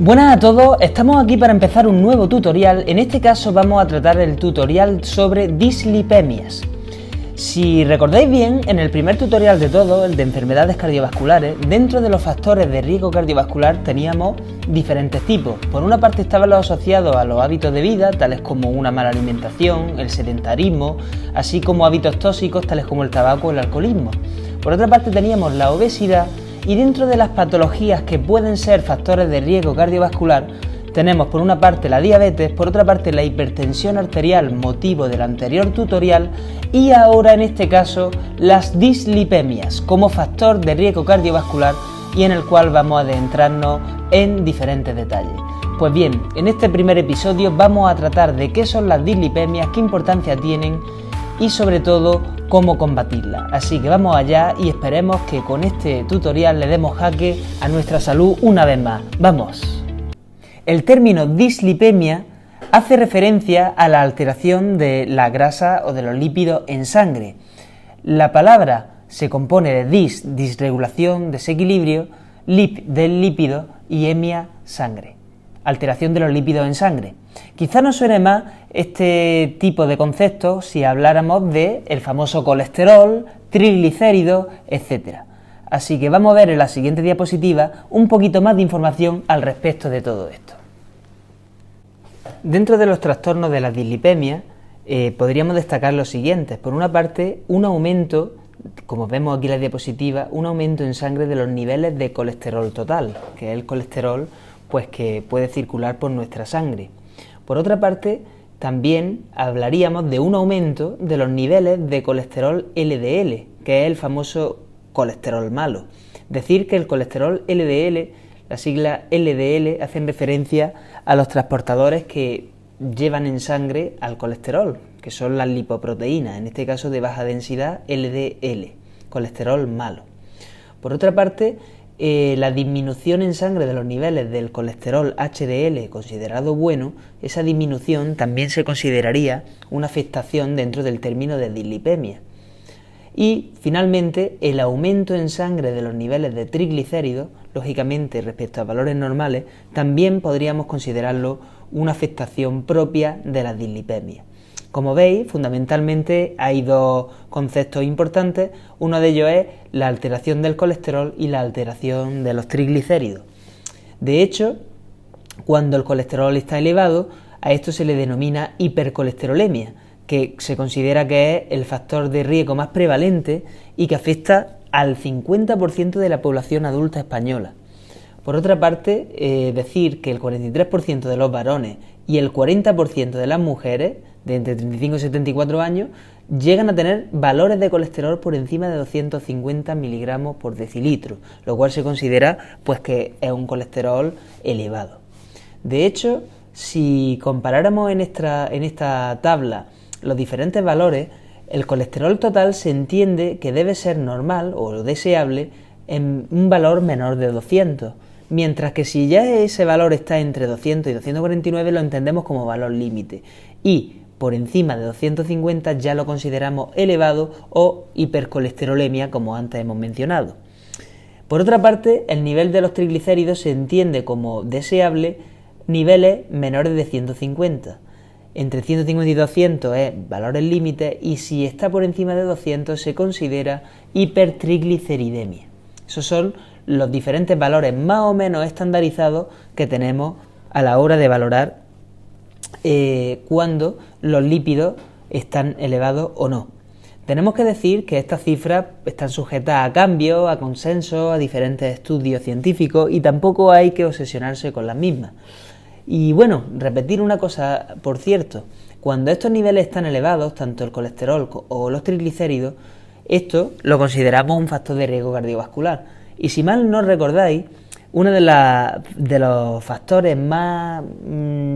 Buenas a todos, estamos aquí para empezar un nuevo tutorial. En este caso vamos a tratar el tutorial sobre dislipemias. Si recordáis bien, en el primer tutorial de todo, el de enfermedades cardiovasculares, dentro de los factores de riesgo cardiovascular teníamos diferentes tipos. Por una parte estaban los asociados a los hábitos de vida, tales como una mala alimentación, el sedentarismo, así como hábitos tóxicos, tales como el tabaco o el alcoholismo. Por otra parte teníamos la obesidad. Y dentro de las patologías que pueden ser factores de riesgo cardiovascular, tenemos por una parte la diabetes, por otra parte la hipertensión arterial, motivo del anterior tutorial, y ahora en este caso las dislipemias como factor de riesgo cardiovascular y en el cual vamos a adentrarnos en diferentes detalles. Pues bien, en este primer episodio vamos a tratar de qué son las dislipemias, qué importancia tienen y sobre todo cómo combatirla. Así que vamos allá y esperemos que con este tutorial le demos jaque a nuestra salud una vez más. ¡Vamos! El término dislipemia hace referencia a la alteración de la grasa o de los lípidos en sangre. La palabra se compone de disregulación, desequilibrio, lip del lípido y emia, sangre. Alteración de los lípidos en sangre. Quizá nos suene más este tipo de conceptos si habláramos de el famoso colesterol, triglicéridos, etc. Así que vamos a ver en la siguiente diapositiva un poquito más de información al respecto de todo esto. Dentro de los trastornos de la dislipemia podríamos destacar los siguientes. Por una parte, un aumento, como vemos aquí en la diapositiva, un aumento en sangre de los niveles de colesterol total, que es el colesterol pues que puede circular por nuestra sangre. Por otra parte, también hablaríamos de un aumento de los niveles de colesterol LDL, que es el famoso colesterol malo. Decir que el colesterol LDL, la sigla LDL, hacen referencia a los transportadores que llevan en sangre al colesterol, que son las lipoproteínas, en este caso de baja densidad LDL, colesterol malo. Por otra parte, la disminución en sangre de los niveles del colesterol HDL considerado bueno, esa disminución también se consideraría una afectación dentro del término de dislipemia. Y finalmente el aumento en sangre de los niveles de triglicéridos, lógicamente respecto a valores normales, también podríamos considerarlo una afectación propia de la dislipemia. Como veis, fundamentalmente hay dos conceptos importantes, uno de ellos es la alteración del colesterol y la alteración de los triglicéridos. De hecho, cuando el colesterol está elevado, a esto se le denomina hipercolesterolemia, que se considera que es el factor de riesgo más prevalente y que afecta al 50% de la población adulta española. Por otra parte, decir que el 43% de los varones y el 40% de las mujeres de entre 35 y 74 años llegan a tener valores de colesterol por encima de 250 miligramos por decilitro, lo cual se considera pues que es un colesterol elevado. De hecho, si comparáramos en esta tabla los diferentes valores, el colesterol total se entiende que debe ser normal o deseable en un valor menor de 200, mientras que si ya ese valor está entre 200 y 249 lo entendemos como valor límite y por encima de 250 ya lo consideramos elevado o hipercolesterolemia, como antes hemos mencionado. Por otra parte, el nivel de los triglicéridos se entiende como deseable niveles menores de 150. Entre 150 y 200 es valores límites y si está por encima de 200 se considera hipertrigliceridemia. Esos son los diferentes valores más o menos estandarizados que tenemos a la hora de valorar cuando los lípidos están elevados o no. Tenemos que decir que estas cifras están sujetas a cambios, a consensos, a diferentes estudios científicos y tampoco hay que obsesionarse con las mismas. Y bueno, repetir una cosa, por cierto, cuando estos niveles están elevados, tanto el colesterol o los triglicéridos, esto lo consideramos un factor de riesgo cardiovascular. Y si mal no recordáis, uno de los factores más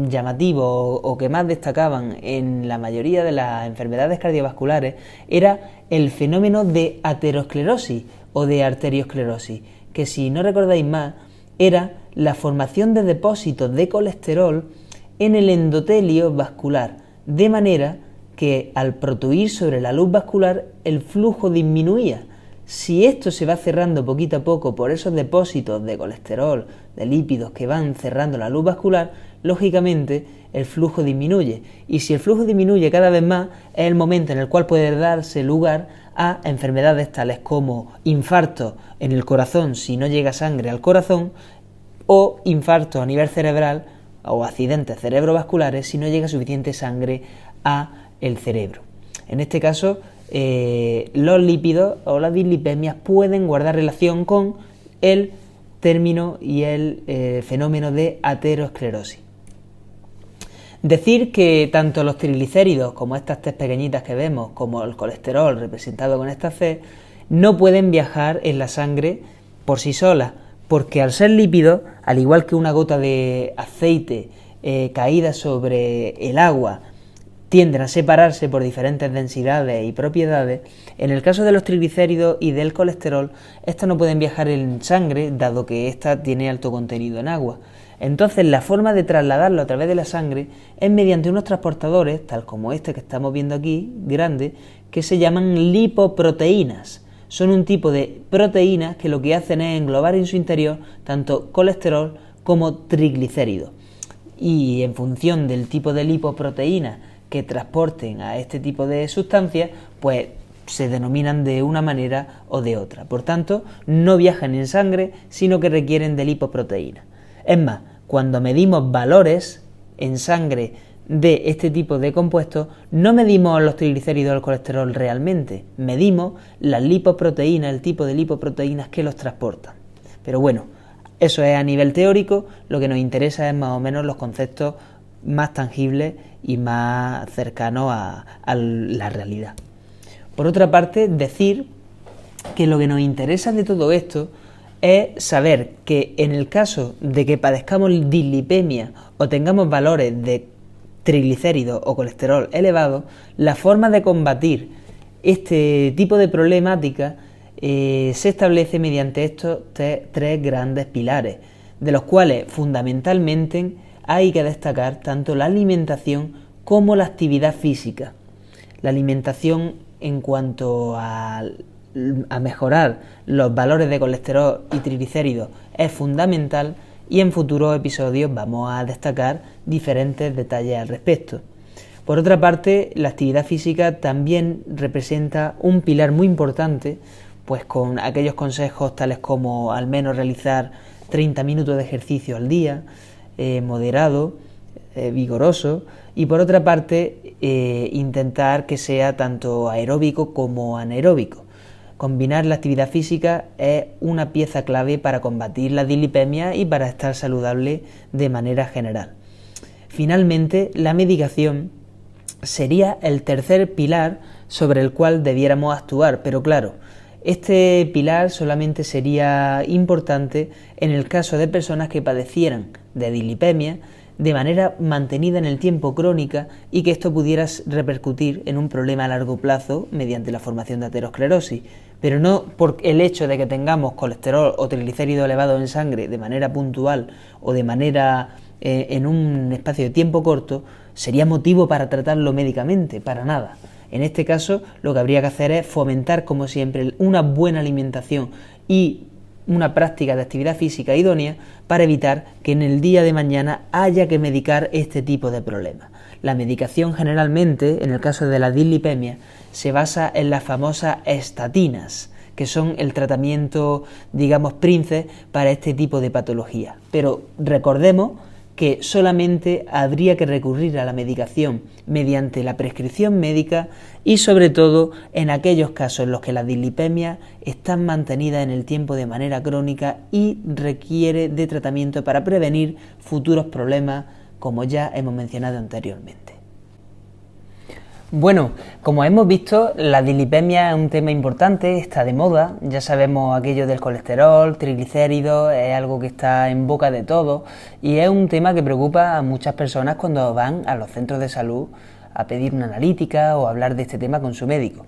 llamativos o que más destacaban en la mayoría de las enfermedades cardiovasculares era el fenómeno de aterosclerosis o de arteriosclerosis, que si no recordáis más, era la formación de depósitos de colesterol en el endotelio vascular, de manera que al protuir sobre la luz vascular el flujo disminuía, Si esto se va cerrando poquito a poco por esos depósitos de colesterol, de lípidos que van cerrando la luz vascular, lógicamente el flujo disminuye. Y si el flujo disminuye cada vez más, es el momento en el cual puede darse lugar a enfermedades tales como infarto en el corazón si no llega sangre al corazón, o infarto a nivel cerebral o accidentes cerebrovasculares si no llega suficiente sangre a el cerebro. En este caso, los lípidos o las dislipemias pueden guardar relación con el término y el fenómeno de aterosclerosis. Decir que tanto los triglicéridos como estas T pequeñitas que vemos, como el colesterol representado con esta C, no pueden viajar en la sangre por sí solas, porque al ser lípidos, al igual que una gota de aceite caída sobre el agua, tienden a separarse por diferentes densidades y propiedades. En el caso de los triglicéridos y del colesterol, estos no pueden viajar en sangre, dado que ésta tiene alto contenido en agua. Entonces, la forma de trasladarlo a través de la sangre es mediante unos transportadores, tal como este que estamos viendo aquí, grande, que se llaman lipoproteínas. Son un tipo de proteínas que lo que hacen es englobar en su interior tanto colesterol como triglicéridos. Y en función del tipo de lipoproteínas que transporten a este tipo de sustancias, pues se denominan de una manera o de otra. Por tanto, no viajan en sangre, sino que requieren de lipoproteínas. Es más, cuando medimos valores en sangre de este tipo de compuestos, no medimos los triglicéridos o el colesterol realmente, medimos las lipoproteínas, el tipo de lipoproteínas que los transportan. Pero bueno, eso es a nivel teórico, lo que nos interesa es más o menos los conceptos más tangibles y más cercanos a la realidad. Por otra parte, decir que lo que nos interesa de todo esto es saber que en el caso de que padezcamos dislipemia o tengamos valores de triglicéridos o colesterol elevados, la forma de combatir este tipo de problemática se establece mediante estos tres grandes pilares, de los cuales fundamentalmente hay que destacar tanto la alimentación como la actividad física. La alimentación en cuanto a mejorar los valores de colesterol y triglicéridos es fundamental, y en futuros episodios vamos a destacar diferentes detalles al respecto. Por otra parte, la actividad física también representa un pilar muy importante, pues con aquellos consejos tales como al menos realizar 30 minutos de ejercicio al día, moderado, vigoroso, y por otra parte intentar que sea tanto aeróbico como anaeróbico. Combinar la actividad física es una pieza clave para combatir la dislipemia y para estar saludable de manera general. Finalmente, la medicación sería el tercer pilar sobre el cual debiéramos actuar, pero claro, este pilar solamente sería importante en el caso de personas que padecieran de dislipemia de manera mantenida en el tiempo crónica y que esto pudiera repercutir en un problema a largo plazo mediante la formación de aterosclerosis, pero no por el hecho de que tengamos colesterol o triglicéridos elevados en sangre de manera puntual o de manera en un espacio de tiempo corto, sería motivo para tratarlo médicamente, para nada. En este caso, lo que habría que hacer es fomentar, como siempre, una buena alimentación y una práctica de actividad física idónea para evitar que en el día de mañana haya que medicar este tipo de problemas. La medicación generalmente, en el caso de la dislipemia, se basa en las famosas estatinas, que son el tratamiento, digamos, príncipe para este tipo de patología. Pero recordemos que solamente habría que recurrir a la medicación mediante la prescripción médica y sobre todo en aquellos casos en los que las dislipemias están mantenidas en el tiempo de manera crónica y requiere de tratamiento para prevenir futuros problemas, como ya hemos mencionado anteriormente. Bueno, como hemos visto, la dislipemia es un tema importante, está de moda, ya sabemos aquello del colesterol, triglicéridos, es algo que está en boca de todos y es un tema que preocupa a muchas personas cuando van a los centros de salud a pedir una analítica o a hablar de este tema con su médico.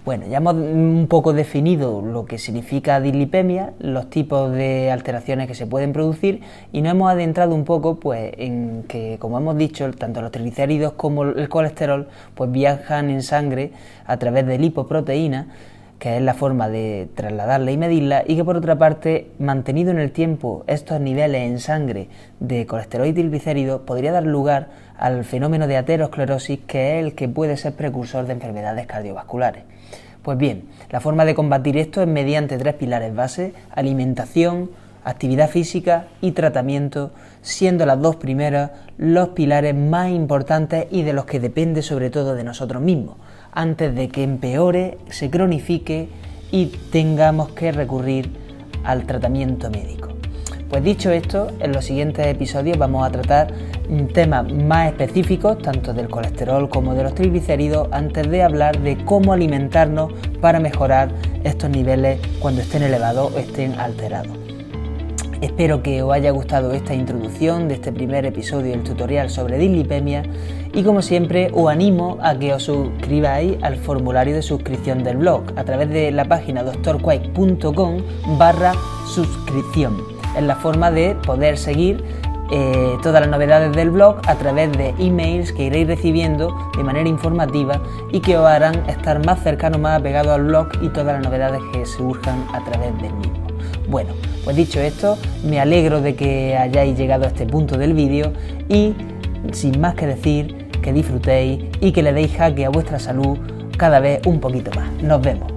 Bueno, ya hemos un poco definido lo que significa dislipemia, los tipos de alteraciones que se pueden producir y nos hemos adentrado un poco pues en que, como hemos dicho, tanto los triglicéridos como el colesterol pues viajan en sangre a través de lipoproteínas, que es la forma de trasladarla y medirla, y que por otra parte, mantenido en el tiempo estos niveles en sangre de colesterol y triglicéridos, podría dar lugar al fenómeno de aterosclerosis, que es el que puede ser precursor de enfermedades cardiovasculares. Pues bien, la forma de combatir esto es mediante 3 pilares base: alimentación, actividad física y tratamiento, siendo las 2 primeras los pilares más importantes y de los que depende sobre todo de nosotros mismos, antes de que empeore, se cronifique y tengamos que recurrir al tratamiento médico. Pues dicho esto, en los siguientes episodios vamos a tratar temas más específicos, tanto del colesterol como de los triglicéridos, antes de hablar de cómo alimentarnos para mejorar estos niveles cuando estén elevados o estén alterados. Espero que os haya gustado esta introducción de este primer episodio del tutorial sobre dislipemia, y como siempre os animo a que os suscribáis al formulario de suscripción del blog a través de la página drquake.com/suscripción. Es la forma de poder seguir todas las novedades del blog a través de emails que iréis recibiendo de manera informativa y que os harán estar más cercanos, más apegados al blog y todas las novedades que surjan a través del mismo. Bueno, pues dicho esto, me alegro de que hayáis llegado a este punto del vídeo y, sin más que decir, que disfrutéis y que le deis jaque a vuestra salud cada vez un poquito más. Nos vemos.